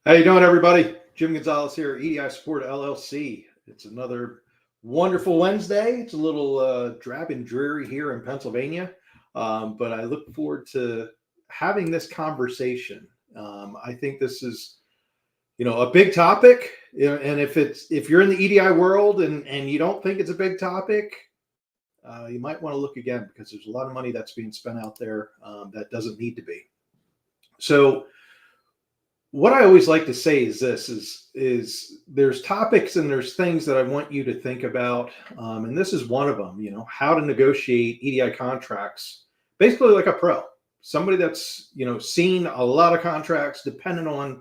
How you doing, everybody? Jim Gonzalez here, EDI Support LLC. It's another wonderful Wednesday. It's a little drab and dreary here in Pennsylvania, but I look forward to having this conversation. I think this is, a big topic. And if you're in the EDI world and you don't think it's a big topic, you might want to look again, because there's a lot of money that's being spent out there that doesn't need to be. So what I always like to say is this is there's topics and there's things that I want you to think about. And this is one of them, how to negotiate EDI contracts, basically like a pro, somebody that's, seen a lot of contracts depending on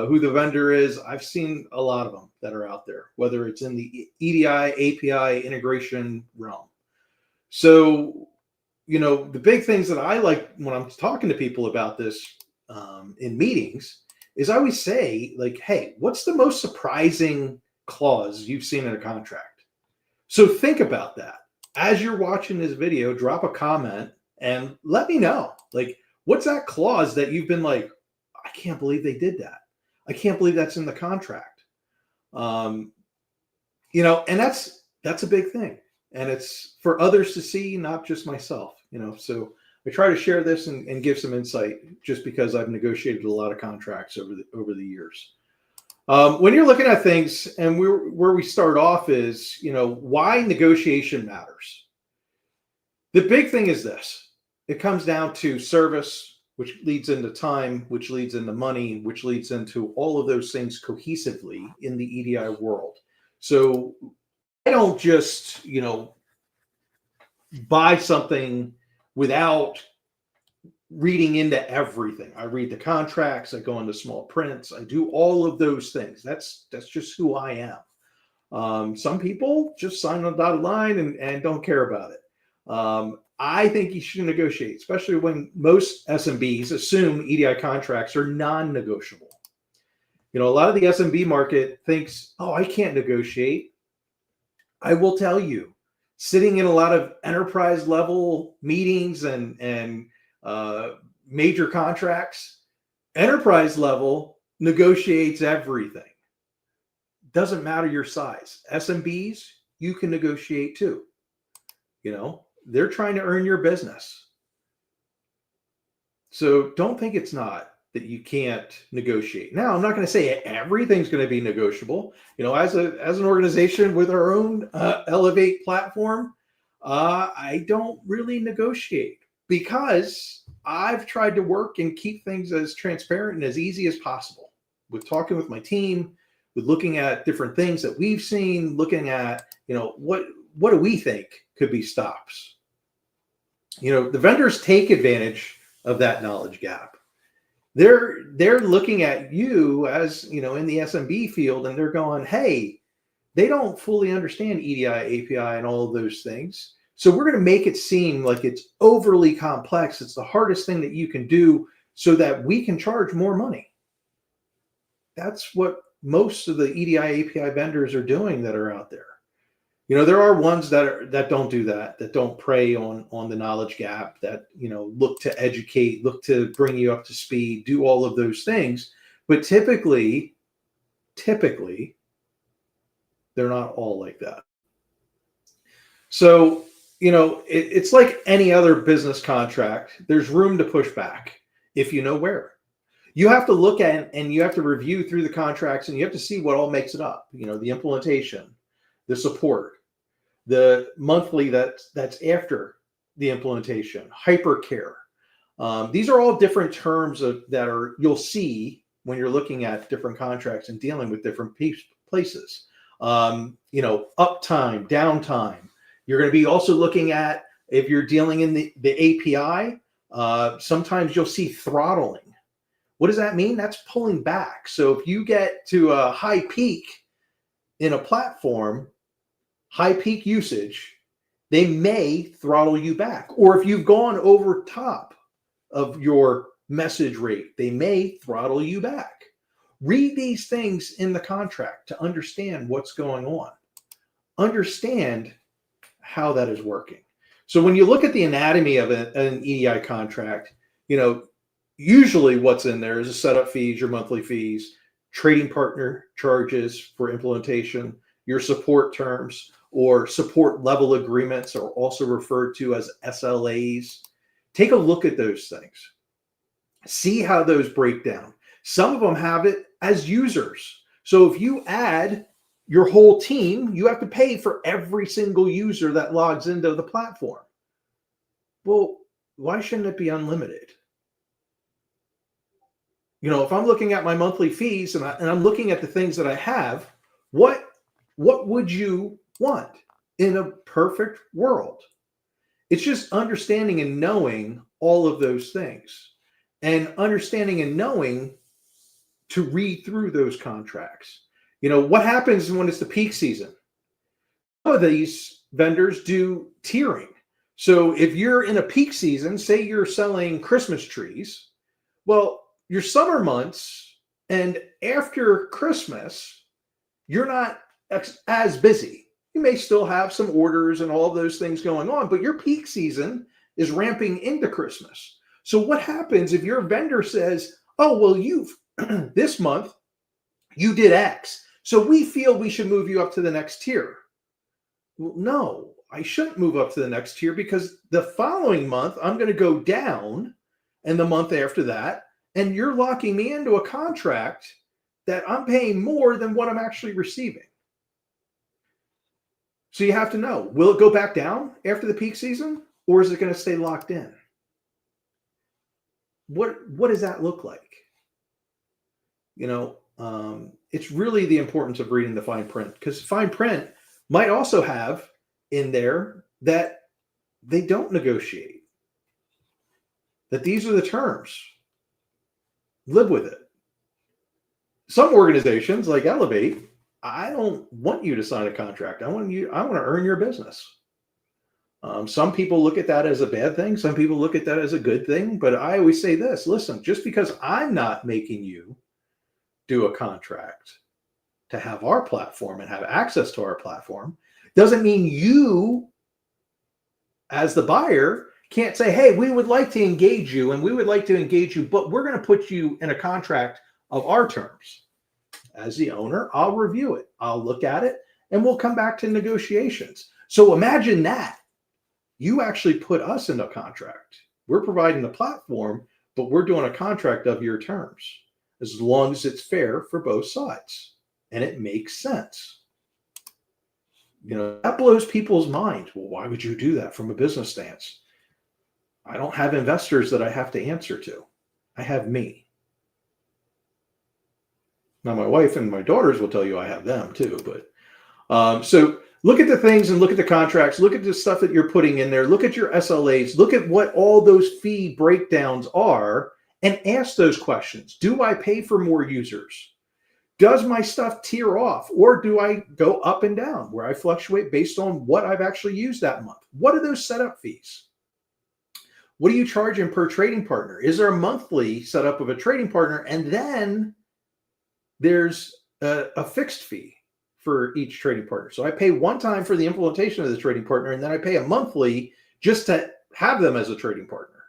who the vendor is. I've seen a lot of them that are out there, whether it's in the EDI, API integration realm. So, the big things that I like when I'm talking to people about this in meetings is I always say, like, hey, what's the most surprising clause you've seen in a contract? So think about that. As you're watching this video, drop a comment and let me know, like, what's that clause that you've been like, I can't believe they did that. I can't believe that's in the contract. And that's a big thing. And it's for others to see, not just myself, so I try to share this and give some insight, just because I've negotiated a lot of contracts over the years. When you're looking at things, and where we start off is, why negotiation matters. The big thing is this: it comes down to service, which leads into time, which leads into money, which leads into all of those things cohesively in the EDI world. So I don't just, buy something without reading into everything. I read the contracts, I go into small prints, I do all of those things. That's just who I am. Some people just sign on the dotted line and don't care about it. I think you should negotiate, especially when most SMBs assume EDI contracts are non-negotiable. A lot of the SMB market thinks, oh, I can't negotiate. I will tell you, sitting in a lot of enterprise level meetings and major contracts, enterprise level negotiates everything. Doesn't matter your size. SMBs, you can negotiate too. They're trying to earn your business. So don't think it's not that you can't negotiate. Now, I'm not going to say everything's going to be negotiable. As an organization with our own Elevate platform, I don't really negotiate, because I've tried to work and keep things as transparent and as easy as possible, with talking with my team, with looking at different things that we've seen, looking at, what do we think could be stops. The vendors take advantage of that knowledge gap. They're looking at you as, in the SMB field, and they're going, hey, they don't fully understand EDI, API, and all of those things. So we're going to make it seem like it's overly complex. It's the hardest thing that you can do, so that we can charge more money. That's what most of the EDI, API vendors are doing that are out there. There are ones that don't do that don't prey on the knowledge gap, that, look to educate, look to bring you up to speed, do all of those things. But typically, they're not all like that. So, it's like any other business contract. There's room to push back if you know where. You have to look at and you have to review through the contracts, and you have to see what all makes it up. The implementation, the support, the monthly that's after the implementation, hypercare. These are all different terms that you'll see when you're looking at different contracts and dealing with different places. Uptime, downtime. You're going to be also looking at, if you're dealing in the API, sometimes you'll see throttling. What does that mean? That's pulling back. So if you get to a high peak in a platform, high peak usage, they may throttle you back. Or if you've gone over top of your message rate, they may throttle you back. Read these things in the contract to understand what's going on. Understand how that is working. So when you look at the anatomy of an EDI contract, usually what's in there is a setup fees, your monthly fees, trading partner charges for implementation, your support terms or support level agreements are also referred to as SLAs. Take a look at those things. See how those break down. Some of them have it as users. So if you add your whole team, you have to pay for every single user that logs into the platform. Well, why shouldn't it be unlimited? If I'm looking at my monthly fees and I'm looking at the things that I have, what would you want in a perfect world? It's just understanding and knowing all of those things and understanding and knowing to read through those contracts. What happens when it's the peak season? Some of these vendors do tiering. So if you're in a peak season, say you're selling Christmas trees, well, your summer months and after Christmas, you're not as busy. You may still have some orders and all of those things going on, but your peak season is ramping into Christmas. So what happens if your vendor says, oh, well, you've this month you did X, so we feel we should move you up to the next tier. Well, no, I shouldn't move up to the next tier because the following month I'm going to go down, and the month after that, and you're locking me into a contract that I'm paying more than what I'm actually receiving. So you have to know, will it go back down after the peak season, or is it going to stay locked in? What does that look like? It's really the importance of reading the fine print, because fine print might also have in there that they don't negotiate, that these are the terms. Live with it. Some organizations like Elevate, I don't want you to sign a contract. I want to earn your business. Some people look at that as a bad thing. Some people look at that as a good thing. But I always say this, listen, just because I'm not making you do a contract to have our platform and have access to our platform, doesn't mean you, as the buyer, can't say, hey, we would like to engage you and we would like to engage you, but we're going to put you in a contract of our terms. As the owner, I'll review it. I'll look at it and we'll come back to negotiations. So imagine that. You actually put us in a contract. We're providing the platform, but we're doing a contract of your terms, as long as it's fair for both sides and it makes sense. That blows people's minds. Well, why would you do that from a business stance? I don't have investors that I have to answer to. I have me. Now, my wife and my daughters will tell you I have them too. But so look at the things and look at the contracts. Look at the stuff that you're putting in there. Look at your SLAs. Look at what all those fee breakdowns are and ask those questions. Do I pay for more users? Does my stuff tier off, or do I go up and down where I fluctuate based on what I've actually used that month? What are those setup fees? What are you charging per trading partner? Is there a monthly setup of a trading partner? And then there's a fixed fee for each trading partner. So I pay one time for the implementation of the trading partner, and then I pay a monthly just to have them as a trading partner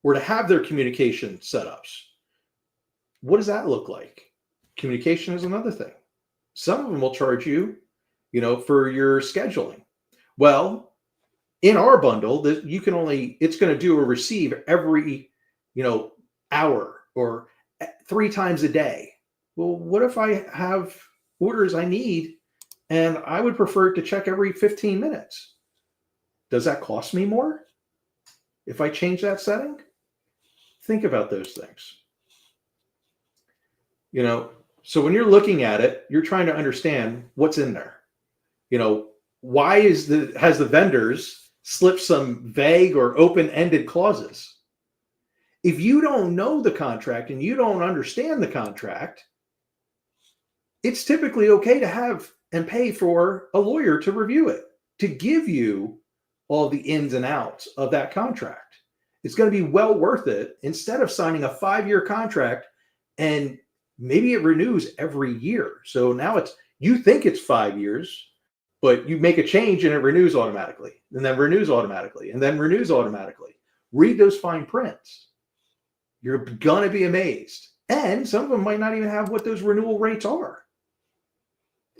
or to have their communication setups. What does that look like? Communication is another thing. Some of them will charge you, for your scheduling. Well, in our bundle, that it's going to do a receive every, hour or 3 times a day. Well, what if I have orders I need and I would prefer to check every 15 minutes? Does that cost me more if I change that setting? Think about those things. So when you're looking at it, you're trying to understand what's in there. Why has the vendors slipped some vague or open-ended clauses? If you don't know the contract and you don't understand the contract, it's typically okay to have and pay for a lawyer to review it, to give you all the ins and outs of that contract. It's going to be well worth it instead of signing a 5-year contract and maybe it renews every year. So now you think it's 5 years, but you make a change and it renews automatically, and then renews automatically, and then renews automatically. Read those fine prints. You're going to be amazed And some of them might not even have what those renewal rates are.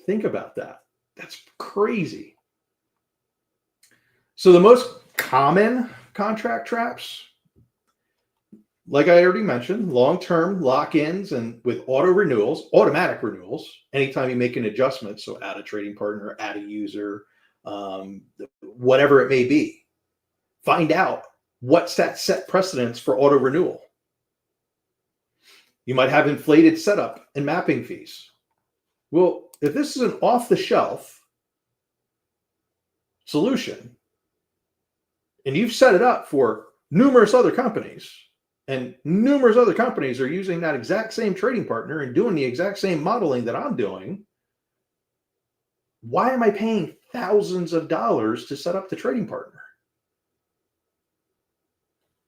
Think about that. That's crazy. So the most common contract traps, like I already mentioned, long-term lock-ins and with auto renewals, automatic renewals, anytime you make an adjustment, so add a trading partner, add a user, whatever it may be, find out what's that set precedence for auto renewal. You might have inflated setup and mapping fees. Well, if this is an off-the-shelf solution, and you've set it up for numerous other companies, and numerous other companies are using that exact same trading partner and doing the exact same modeling that I'm doing, why am I paying thousands of dollars to set up the trading partner?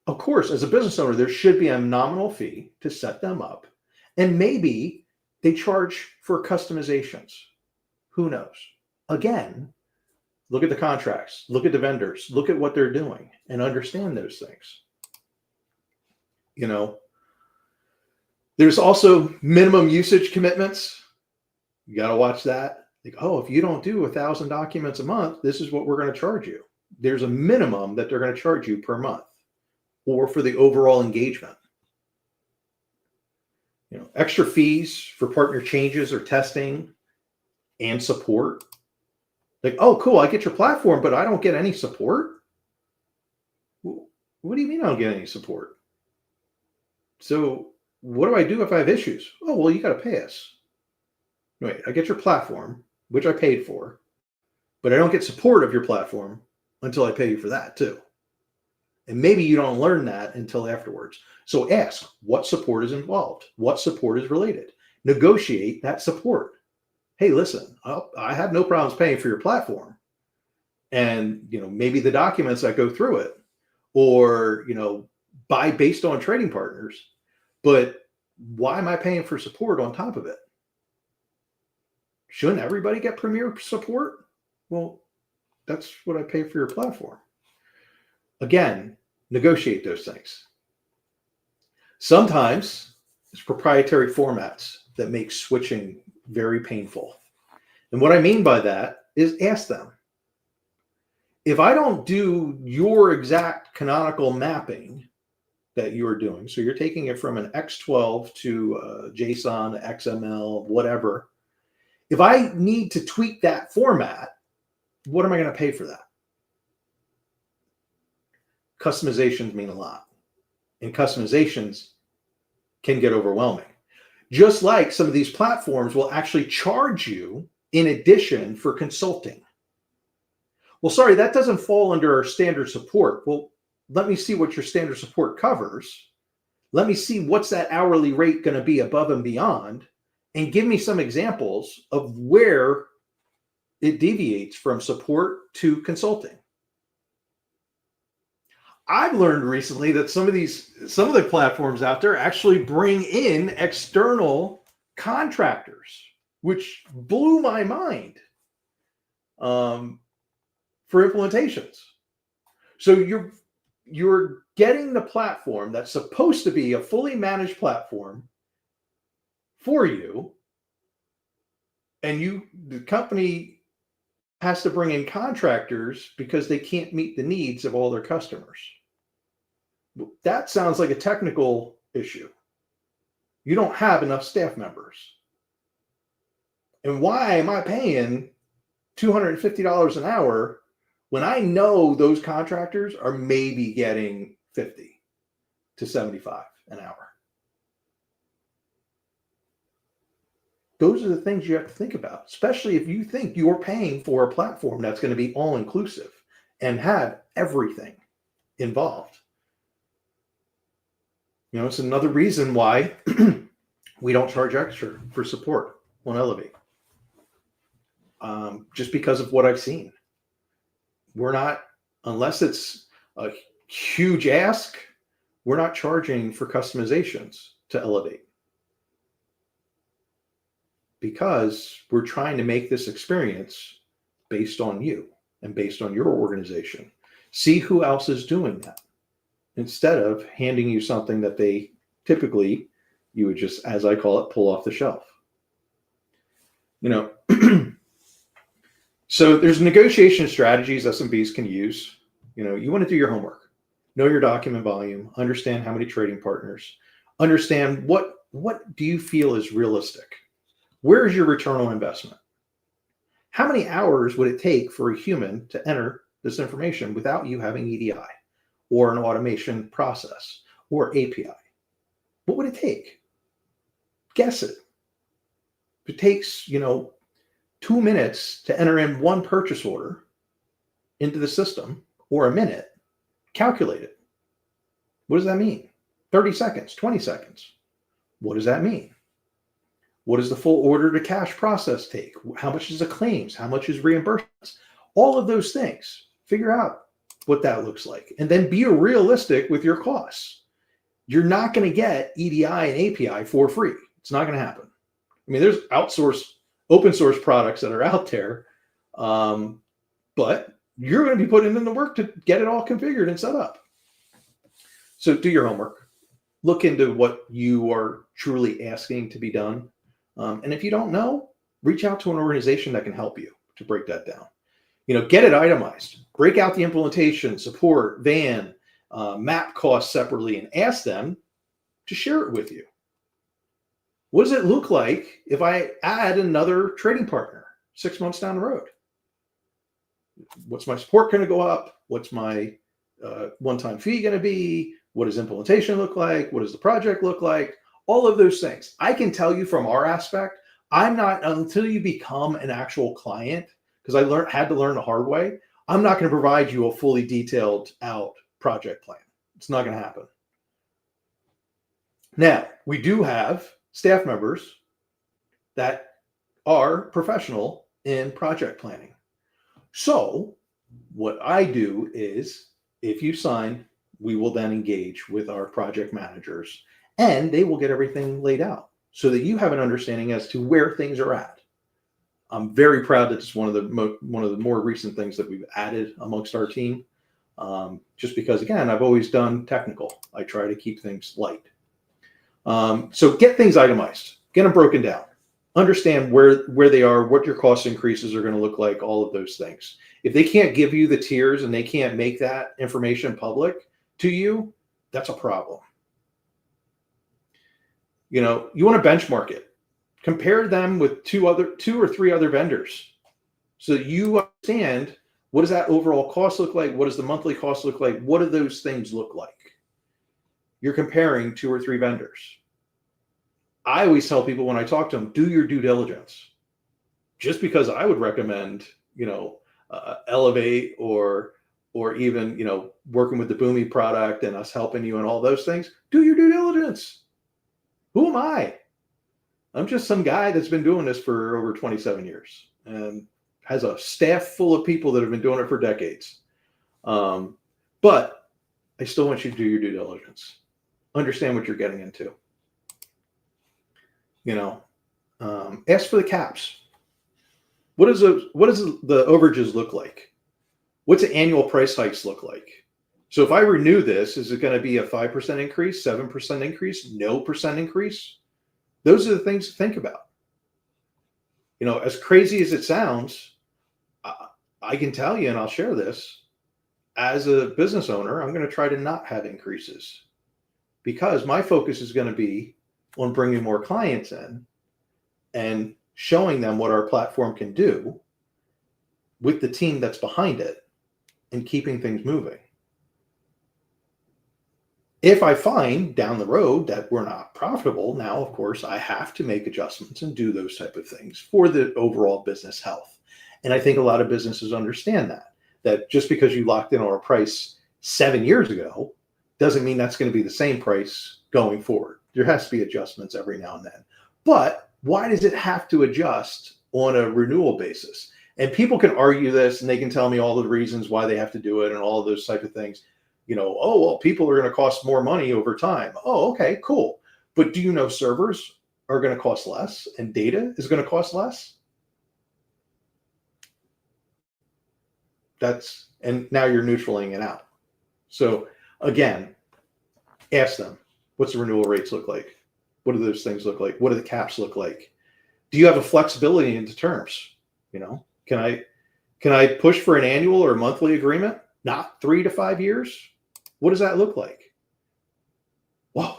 Of course, as a business owner, there should be a nominal fee to set them up. And maybe they charge for customizations. Who knows? Again, look at the contracts, look at the vendors, look at what they're doing, and understand those things. You know, there's also minimum usage commitments. You got to watch that. Like, oh, if you don't do 1,000 documents a month, this is what we're going to charge you. There's a minimum that they're going to charge you per month or for the overall engagement. You know, extra fees for partner changes or testing and support. Like, oh, cool, I get your platform, but I don't get any support. What do you mean I don't get any support? So what do I do if I have issues? Oh, well, you got to pay us. Wait, I get your platform, which I paid for, but I don't get support of your platform until I pay you for that too. And maybe you don't learn that until afterwards. So ask what support is involved, what support is related. Negotiate that support. Hey, listen, I have no problems paying for your platform. And, you know, maybe the documents that go through it, or, you know, buy based on trading partners, but why am I paying for support on top of it? Shouldn't everybody get premier support? Well, that's what I pay for your platform. Again, negotiate those things. Sometimes it's proprietary formats that make switching very painful. And what I mean by that is ask them. If I don't do your exact canonical mapping that you are doing, so you're taking it from an X12 to JSON, XML, whatever. If I need to tweak that format, what am I going to pay for that? Customizations mean a lot, and customizations can get overwhelming. Just like some of these platforms will actually charge you in addition for consulting. Well, sorry, that doesn't fall under our standard support. Well, let me see what your standard support covers. Let me see what's that hourly rate going to be above and beyond, and give me some examples of where it deviates from support to consulting. I've learned recently that some of the platforms out there actually bring in external contractors, which blew my mind, for implementations. So you're getting the platform that's supposed to be a fully managed platform for you, and the company has to bring in contractors because they can't meet the needs of all their customers. That sounds like a technical issue. You don't have enough staff members. And why am I paying $250 an hour when I know those contractors are maybe getting $50 to $75 an hour? Those are the things you have to think about, especially if you think you're paying for a platform that's going to be all-inclusive and have everything involved. You know, it's another reason why we don't charge extra for support on Elevate. Just because of what I've seen. We're not, unless it's a huge ask, we're not charging for customizations to Elevate. Because we're trying to make this experience based on you and based on your organization. See who else is doing that, instead of handing you something that they typically You would just, as I call it, pull off the shelf. So there's negotiation strategies SMBs can use. You want to do your homework, know your document volume, understand how many trading partners, understand what do you feel is realistic? Where is your return on investment? How many hours would it take for a human to enter this information without you having EDI or an automation process or API? What would it take? Guess it. If it takes, 2 minutes to enter in one purchase order into the system, or a minute, calculate it. What does that mean? 30 seconds, 20 seconds. What does that mean? What does the full order to cash process take? How much is the claims? How much is reimbursements? All of those things. Figure out what that looks like. And then be realistic with your costs. You're not going to get EDI and API for free. It's not going to happen. I mean, there's open source products that are out there, but you're going to be putting in the work to get it all configured and set up. So do your homework. Look into what you are truly asking to be done. And if you don't know, reach out to an organization that can help you to break that down. Get it itemized. Break out the implementation, support, van, map costs separately, and ask them to share it with you. What does it look like if I add another trading partner 6 months down the road? What's my support going to go up? What's my one-time fee going to be? What does implementation look like? What does the project look like? All of those things. I can tell you from our aspect, I'm not, until you become an actual client, because I had to learn the hard way, I'm not going to provide you a fully detailed out project plan. It's not going to happen. Now, we do have staff members that are professional in project planning. So what I do is, if you sign, we will then engage with our project managers, and they will get everything laid out so that you have an understanding as to where things are at. I'm very proud that it's one of the more recent things that we've added amongst our team. Just because, again, I've always done technical. I try to keep things light. So get things itemized, get them broken down, understand where they are, what your cost increases are going to look like, all of those things. If they can't give you the tiers and they can't make that information public to you, that's a problem. You want to benchmark it. Compare them with two or three other vendors so that you understand, what does that overall cost look like? What does the monthly cost look like? What do those things look like? You're comparing 2 or 3 vendors. I always tell people when I talk to them, do your due diligence. Just because I would recommend, Elevate or even, working with the Boomi product and us helping you and all those things, do your due diligence. Who am I? I'm just some guy that's been doing this for over 27 years and has a staff full of people that have been doing it for decades. But I still want you to do your due diligence. Understand what you're getting into. Ask for the caps. What does the overages look like? What's the annual price hikes look like? So if I renew this, is it going to be a 5% increase, 7% increase, no percent increase? Those are the things to think about. As crazy as it sounds, I can tell you, and I'll share this, as a business owner, I'm going to try to not have increases because my focus is going to be on bringing more clients in and showing them what our platform can do with the team that's behind it and keeping things moving. If I find down the road that we're not profitable, now, of course, I have to make adjustments and do those type of things for the overall business health. And I think a lot of businesses understand that just because you locked in on a price 7 years ago doesn't mean that's going to be the same price going forward. There has to be adjustments every now and then. But why does it have to adjust on a renewal basis? And people can argue this and they can tell me all the reasons why they have to do it and all of those type of things. Oh, well, people are going to cost more money over time. Oh, okay, cool. But do you know servers are going to cost less and data is going to cost less? And now you're neutraling it out. So again, ask them, what's the renewal rates look like? What do those things look like? What do the caps look like? Do you have a flexibility into terms? Can I push for an annual or monthly agreement? Not 3 to 5 years? What does that look like? Well,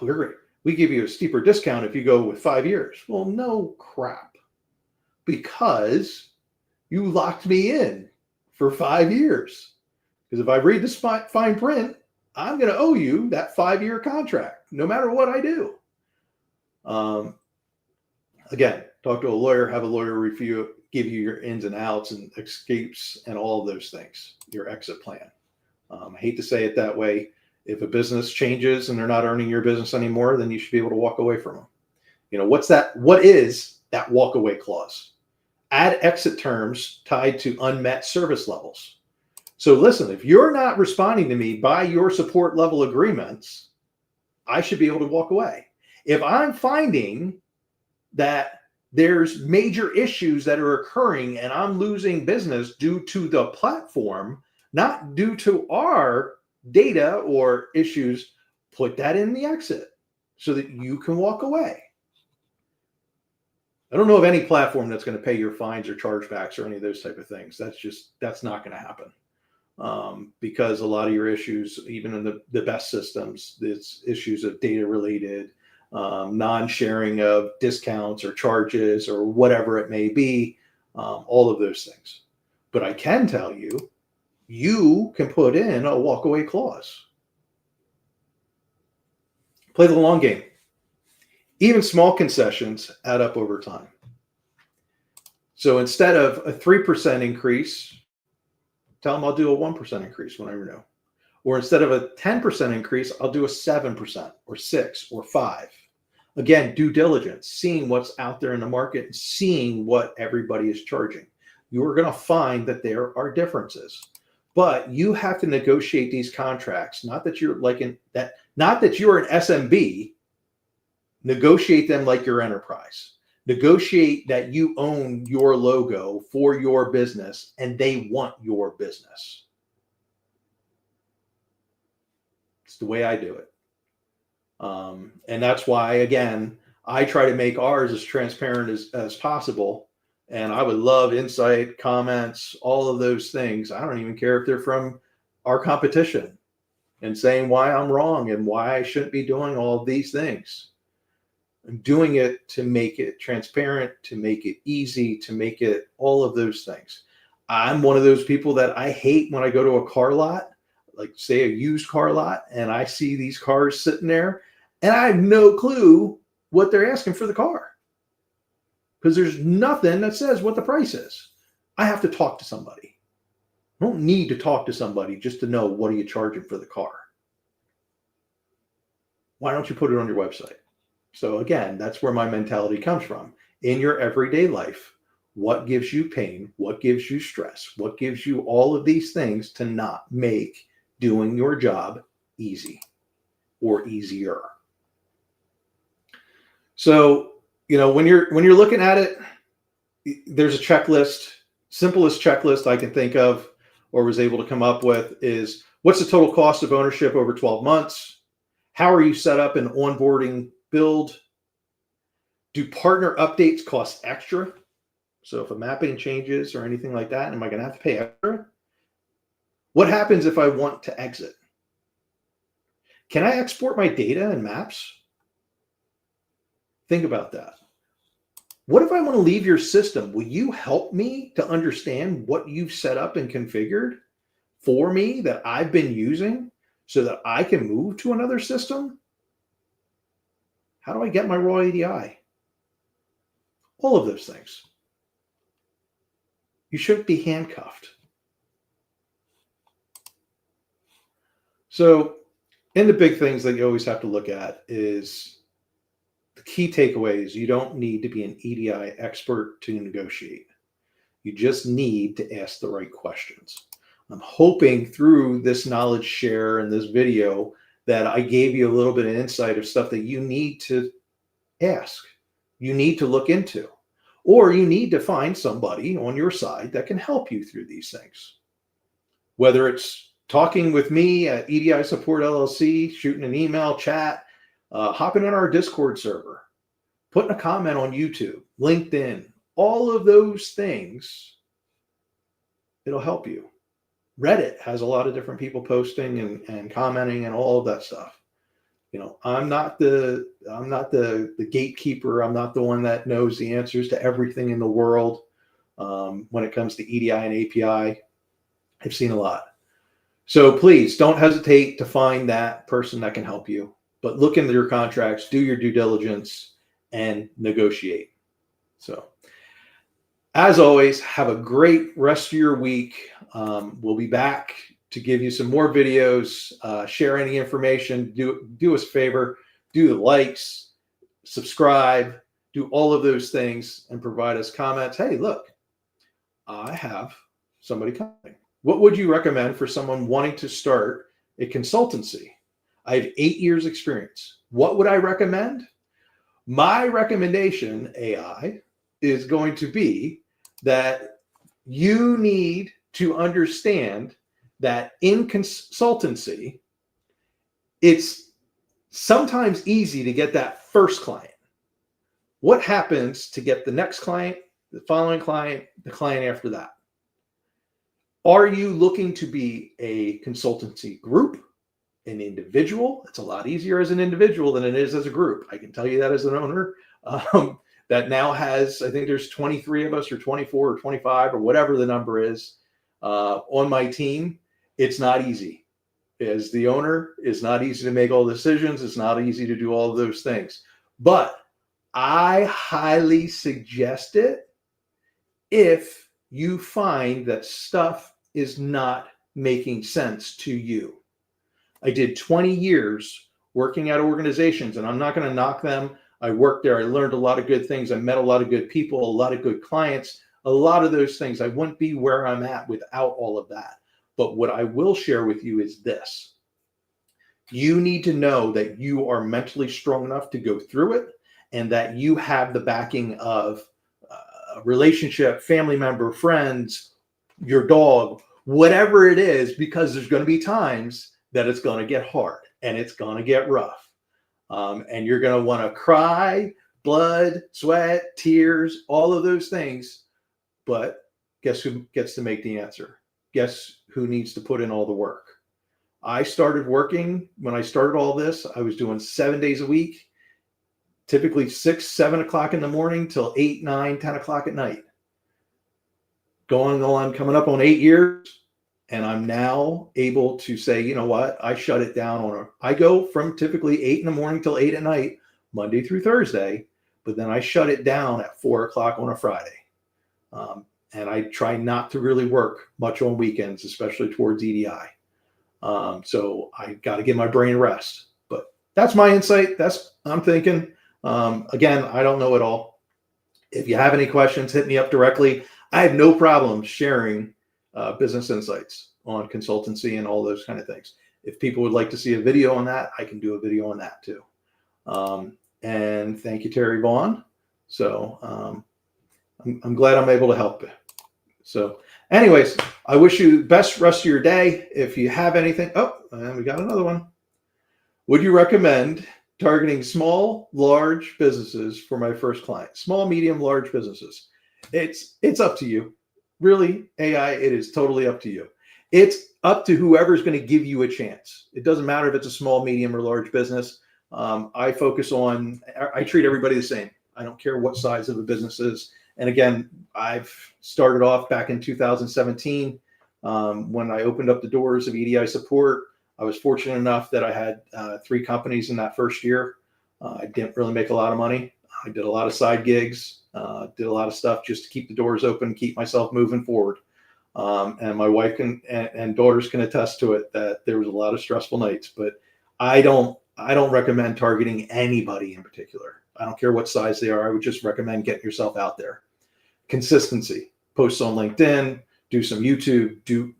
we give you a steeper discount if you go with 5 years. Well, no crap, because you locked me in for 5 years. Because if I read this fine print, I'm going to owe you that 5-year contract, no matter what I do. Again, talk to a lawyer, have a lawyer give you your ins and outs and escapes and all of those things, your exit plan. I hate to say it that way. If a business changes and they're not earning your business anymore, then you should be able to walk away from them. What is that walk away clause? Add exit terms tied to unmet service levels. So listen, if you're not responding to me by your support level agreements, I should be able to walk away. If I'm finding that there's major issues that are occurring and I'm losing business due to the platform, not due to our data or issues, put that in the exit so that you can walk away. I don't know of any platform that's going to pay your fines or chargebacks or any of those type of things. That's not going to happen. Because a lot of your issues, even in the best systems, it's issues of data related, non-sharing of discounts or charges or whatever it may be, all of those things. But I can tell you, you can put in a walkaway clause. Play the long game. Even small concessions add up over time. So instead of a 3% increase, tell them I'll do a 1% increase when I renew. Or instead of a 10% increase, I'll do a 7% or 6 or 5. Again, due diligence, seeing what's out there in the market and seeing what everybody is charging. You're going to find that there are differences. But you have to negotiate these contracts, not that you're not that you're an SMB, negotiate them like your enterprise. Negotiate that you own your logo for your business and they want your business. It's the way I do it. And that's why, again, I try to make ours as transparent as possible. And I would love insight, comments, all of those things. I don't even care if they're from our competition and saying why I'm wrong and why I shouldn't be doing all of these things. I'm doing it to make it transparent, to make it easy, to make it all of those things. I'm one of those people that I hate when I go to a car lot, like say a used car lot, and I see these cars sitting there and I have no clue what they're asking for the car. Because there's nothing that says what the price is. I have to talk to somebody. I don't need to talk to somebody just to know what are you charging for the car. Why don't you put it on your website? So again, that's where my mentality comes from. In your everyday life, what gives you pain? What gives you stress? What gives you all of these things to not make doing your job easy or easier? So, when you're looking at it, there's a checklist. Simplest checklist I can think of or was able to come up with is, what's the total cost of ownership over 12 months? How are you set up in onboarding build? Do partner updates cost extra? So if a mapping changes or anything like that, am I going to have to pay extra? What happens if I want to exit? Can I export my data and maps? Think about that. What if I want to leave your system? Will you help me to understand what you've set up and configured for me that I've been using so that I can move to another system? How do I get my raw EDI? All of those things. You shouldn't be handcuffed. So, and the big things that you always have to look at is the key takeaways. You don't need to be an EDI expert to negotiate. You just need to ask the right questions. I'm hoping through this knowledge share and this video that I gave you a little bit of insight of stuff that you need to ask, you need to look into, or you need to find somebody on your side that can help you through these things. Whether it's talking with me at EDI Support LLC, shooting an email, chat, hopping on our Discord server. putting a comment on YouTube, LinkedIn, all of those things, it'll help you. Reddit has a lot of different people posting and commenting and all of that stuff. You know, I'm not the gatekeeper. I'm not the one that knows the answers to everything in the world. When it comes to EDI and API, I've seen a lot. So please don't hesitate to find that person that can help you, but look into your contracts, do your due diligence, and negotiate. So as always, have a great rest of your week. We'll be back to give you some more videos, share any information, do us a favor, do the likes, subscribe, do all of those things, and provide us comments. Hey, look, I have somebody coming. What would you recommend for someone wanting to start a consultancy? I have 8 years experience. What would I recommend? My recommendation, AI, is going to be that you need to understand that in consultancy, it's sometimes easy to get that first client. What happens to get the next client, the following client, the client after that? Are you looking to be a consultancy group, an individual? It's a lot easier as an individual than it is as a group. I can tell you that as an owner. That now has, I think there's 23 of us or 24 or 25 or whatever the number is on my team. It's not easy. As the owner, it's not easy to make all decisions. It's not easy to do all of those things. But I highly suggest it if you find that stuff is not making sense to you. I did 20 years working at organizations, and I'm not going to knock them. I worked there. I learned a lot of good things. I met a lot of good people, a lot of good clients, a lot of those things. I wouldn't be where I'm at without all of that. But what I will share with you is this. You need to know that you are mentally strong enough to go through it, and that you have the backing of a relationship, family member, friends, your dog, whatever it is, because there's going to be times that it's going to get hard and it's going to get rough. And you're going to want to cry, blood, sweat, tears, all of those things. But guess who gets to make the answer? Guess who needs to put in all the work? I started working, when I started all this, I was doing 7 days a week, typically 6, 7 o'clock in the morning till 8, 9, 10 o'clock at night. Going on, coming up on 8 years. And I'm now able to say, you know what? I shut it down I go from typically 8 in the morning till 8 at night, Monday through Thursday, but then I shut it down at 4 o'clock on a Friday. And I try not to really work much on weekends, especially towards EDI. So I got to give my brain rest, but that's my insight. I'm thinking. Again, I don't know it all. If you have any questions, hit me up directly. I have no problem sharing business insights on consultancy and all those kind of things. If people would like to see a video on that, I can do a video on that too. And thank you, Terry Vaughn. So I'm glad I'm able to help you. So anyways, I wish you the best rest of your day. If you have anything, and we got another one. Would you recommend targeting small, large businesses for my first client? Small, medium, large businesses. It's up to you. Really, AI, it is totally up to you. It's up to whoever's going to give you a chance. It doesn't matter if it's a small, medium, or large business. I treat everybody the same. I don't care what size of the business is. And again, I've started off back in 2017 when I opened up the doors of EDI support. I was fortunate enough that I had 3 companies in that first year. I didn't really make a lot of money. I did a lot of side gigs, did a lot of stuff just to keep the doors open, keep myself moving forward. And my wife and daughters can attest to it that there was a lot of stressful nights. But I don't recommend targeting anybody in particular. I don't care what size they are. I would just recommend getting yourself out there. Consistency. Post on LinkedIn. Do some YouTube.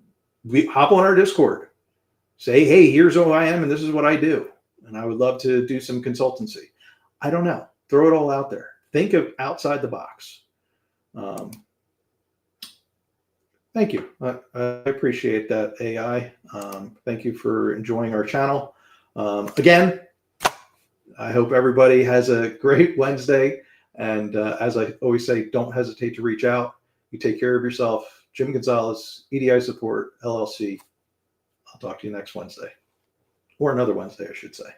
Hop on our Discord. Say, hey, here's who I am and this is what I do. And I would love to do some consultancy. I don't know. Throw it all out there. Think of outside the box. Thank you. I appreciate that, AI. Thank you for enjoying our channel. Again, I hope everybody has a great Wednesday. And as I always say, don't hesitate to reach out. You take care of yourself. Jim Gonzalez, EDI Support, LLC. I'll talk to you next Wednesday, or another Wednesday, I should say.